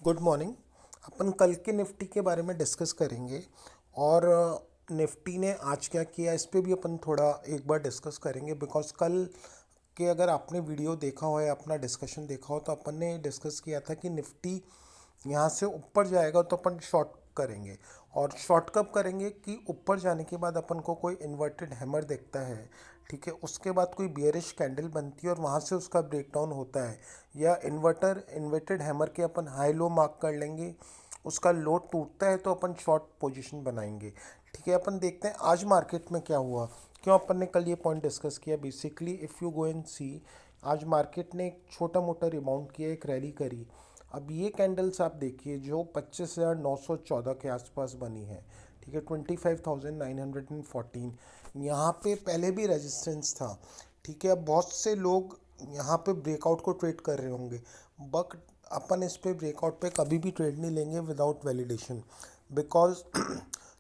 Good morning. अपन कल के Nifty के बारे में डिस्कस करेंगे और निफ्टी ने आज क्या किया इस पे भी अपन थोड़ा एक बार डिस्कस करेंगे। बिकॉज कल के अगर आपने वीडियो देखा हो या अपना डिस्कशन देखा हो तो अपन ने डिस्कस किया था कि निफ्टी यहाँ से ऊपर जाएगा तो अपन शॉर्ट करेंगे। और शॉर्ट कब करेंगे कि ऊपर जाने के बाद अपन को कोई इन्वर्टेड हैमर दिखता है, ठीक है, उसके बाद कोई बियरिश कैंडल बनती है और वहाँ से उसका ब्रेकडाउन होता है, या इन्वर्टेड हैमर के अपन हाई लो मार्क कर लेंगे, उसका लो टूटता है तो अपन शॉर्ट पोजीशन बनाएंगे। ठीक है, अपन देखते हैं आज मार्केट में क्या हुआ। क्यों अपन ने कल ये पॉइंट डिस्कस किया, basically if you go and see, आज मार्केट ने एक छोटा मोटा रिबाउंड किया, एक रैली करी। अब ये कैंडल्स आप देखिए जो 25,914 के आसपास बनी है, ठीक है, 25,914। यहाँ पे पहले भी रेजिस्टेंस था, ठीक है। अब बहुत से लोग यहाँ पे ब्रेकआउट को ट्रेड कर रहे होंगे, बट अपन इस पे ब्रेकआउट पे कभी भी ट्रेड नहीं लेंगे without validation. Because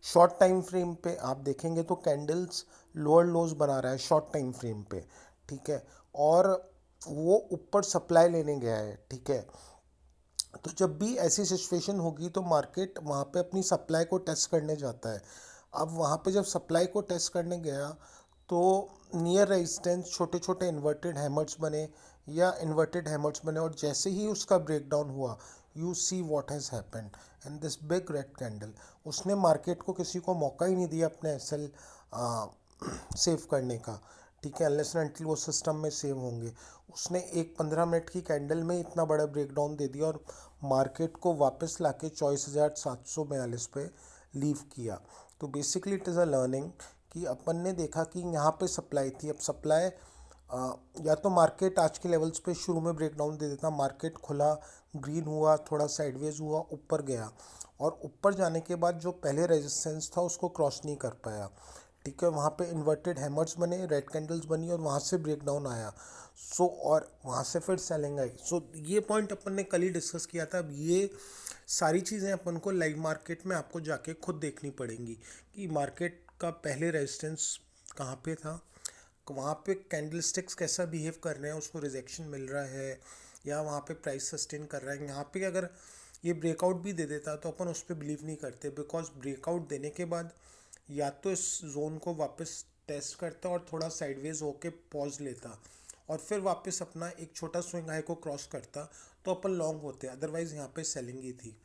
short time frame पे आप देखेंगे तो कैंडल्स लोअर लोज बना रहा है शॉर्ट टाइम फ्रेम पे, ठीक है, और वो ऊपर सप्लाई लेने गया है, ठीक है। तो जब भी ऐसी सिचुएशन होगी तो मार्केट वहाँ पे अपनी सप्लाई को टेस्ट करने जाता है। अब वहाँ पे जब सप्लाई को टेस्ट करने गया तो नियर रेजिस्टेंस छोटे छोटे इन्वर्टेड हैमर्स बने, या इन्वर्टेड हैमर्स बने, और जैसे ही उसका ब्रेकडाउन हुआ, you see what has happened and this big red candle, उसने मार्केट को किसी को मौका ही नहीं दिया अपने एसएल सेव करने का, ठीक है, अनलेस एंड अनटिल वो सिस्टम में सेव होंगे। उसने एक 15 मिनट की कैंडल में इतना बड़ा ब्रेकडाउन दे दिया और मार्केट को वापस लाके 24,742 पे लीव किया। तो basically it is a learning कि अपन ने देखा कि यहाँ पे सप्लाई थी। अब सप्लाई या तो मार्केट आज के लेवल्स पे शुरू में ब्रेकडाउन दे देता, मार्केट खुला, ग्रीन हुआ, थोड़ा साइडवेज हुआ, ऊपर गया, और ऊपर जाने के बाद जो पहले रेजिस्टेंस था उसको क्रॉस नहीं कर पाया, ठीक है। वहाँ पे इन्वर्टेड हैमर्स बने, रेड कैंडल्स बनी और वहाँ से ब्रेकडाउन आया। सो और वहाँ से फिर सेलिंग आई। सो ये पॉइंट अपन ने कल ही डिस्कस किया था। अब ये सारी चीज़ें अपन को लाइव मार्केट में आपको जाके खुद देखनी पड़ेंगी कि मार्केट का पहले रेजिस्टेंस कहाँ पे था, वहाँ पे कैंडल स्टिक्स कैसा बिहेव कर रहे हैं, उसको रिजेक्शन मिल रहा है या वहाँ पे प्राइस सस्टेन कर रहा है। यहाँ पे अगर ये ब्रेकआउट भी दे देता तो अपन उस पर बिलीव नहीं करते, बिकॉज ब्रेकआउट देने के बाद या तो इस जोन को वापस टेस्ट करता और थोड़ा साइडवेज होके पॉज लेता और फिर वापस अपना एक छोटा स्विंग हाई को क्रॉस करता तो अपन लॉन्ग होते, अदरवाइज यहाँ पे सेलिंग ही थी।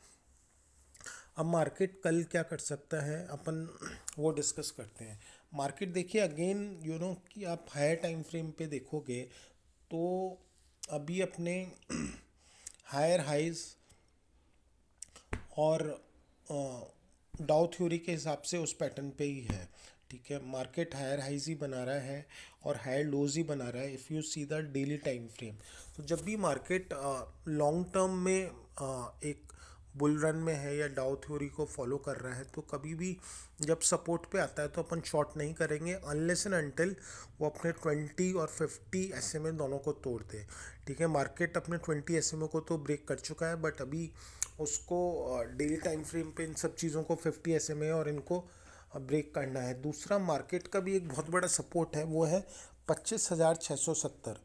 अब मार्केट कल क्या कर सकता है अपन वो डिस्कस करते हैं। मार्केट देखिए अगेन कि आप हायर टाइम फ्रेम पे देखोगे तो अभी अपने हायर हाइज और डाउ थ्योरी के हिसाब से उस पैटर्न पे ही है, ठीक है। मार्केट हायर हाइज ही बना रहा है और हायर लोज ही बना रहा है if you see the daily time frame. तो जब भी मार्केट लॉन्ग टर्म में एक बुल रन में है या डाउ थ्योरी को फॉलो कर रहा है तो कभी भी जब सपोर्ट पे आता है तो अपन शॉर्ट नहीं करेंगे अनलेस एंड अनटिल वो अपने 20 और 50 एसएमए दोनों को तोड़ दे, ठीक है। मार्केट अपने 20 एसएमए को तो ब्रेक कर चुका है, बट अभी उसको डेली टाइम फ्रेम पे इन सब चीज़ों को 50 एसएमए और इनको ब्रेक करना है। दूसरा मार्केट का भी एक बहुत बड़ा सपोर्ट है, वो है 25,670।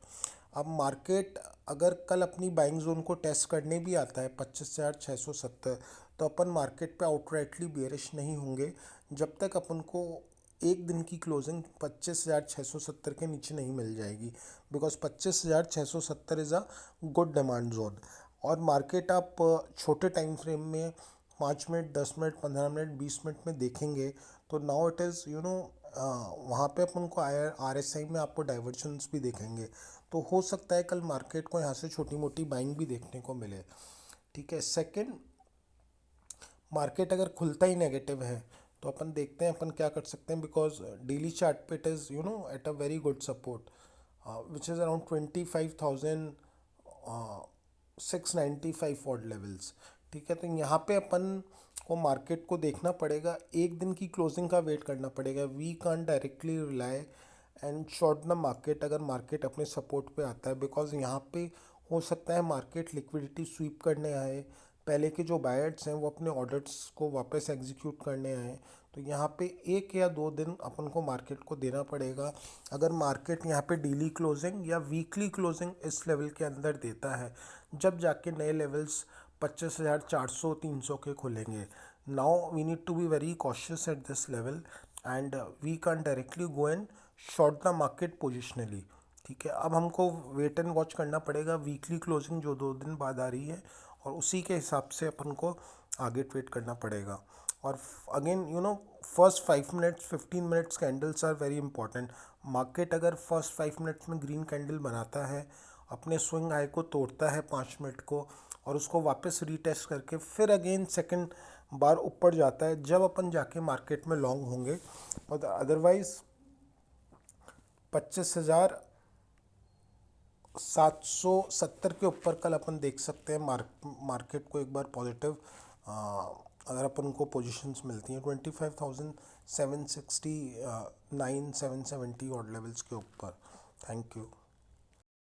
अब मार्केट अगर कल अपनी बाइंग जोन को टेस्ट करने भी आता है 25,670, तो अपन मार्केट पे आउटराइटली बेयरिश नहीं होंगे जब तक अपन को एक दिन की क्लोजिंग 25,670 के नीचे नहीं मिल जाएगी। Because 25,670 is a good demand zone. और मार्केट आप छोटे टाइम फ्रेम में 5 मिनट, 10 मिनट, 15 मिनट, 20 मिनट में देखेंगे तो नाउ इट इज़ वहाँ पे अपन को RSI में आपको डाइवर्जन्स भी देखेंगे। तो हो सकता है कल मार्केट को यहाँ से छोटी मोटी बाइंग भी देखने को मिले, ठीक है। सेकंड, मार्केट अगर खुलता ही नेगेटिव है तो अपन देखते हैं अपन क्या कर सकते हैं। बिकॉज डेली चार्ट पे it is at a very good support which is around 25,695 what levels, ठीक है। तो यहाँ पे अपन को मार्केट को देखना पड़ेगा, एक दिन की क्लोजिंग का वेट करना पड़ेगा। We can't directly rely and short the market अगर मार्केट अपने सपोर्ट पे आता है, बिकॉज यहाँ पे हो सकता है मार्केट लिक्विडिटी स्वीप करने आए, पहले के जो बायर्स हैं वो अपने ऑर्डर्स को वापस एग्जीक्यूट करने आए। तो यहाँ पे 1 या 2 दिन अपन को मार्केट को देना पड़ेगा। अगर मार्केट यहाँ पे डेली क्लोजिंग या वीकली क्लोजिंग इस लेवल के अंदर देता है, जब जाके नए लेवल्स 25,400-300 के खुलेंगे. Now we need to be very cautious at this level and we can directly go and short the market positionally. ठीक है, अब हमको वेट एंड वॉच करना पड़ेगा वीकली क्लोजिंग जो 2 दिन बाद आ रही है, और उसी के हिसाब से अपन को आगे ट्रेड करना पड़ेगा. और again first 5 minutes 15 minutes candles are very important. Market अगर फर्स्ट 5 मिनट्स में ग्रीन कैंडल बनाता है, अपने स्विंग हाई को तोड़ता है 5 मिनट को, और उसको वापस रीटेस्ट करके फिर अगेन सेकंड बार ऊपर जाता है, जब अपन जाके मार्केट में लॉन्ग होंगे. और अदरवाइज 25,770 के ऊपर कल अपन देख सकते हैं मार्केट को एक बार पॉजिटिव, अगर अपन को पोजीशंस मिलती हैं 25,769 770 और लेवल्स के ऊपर. Thank you.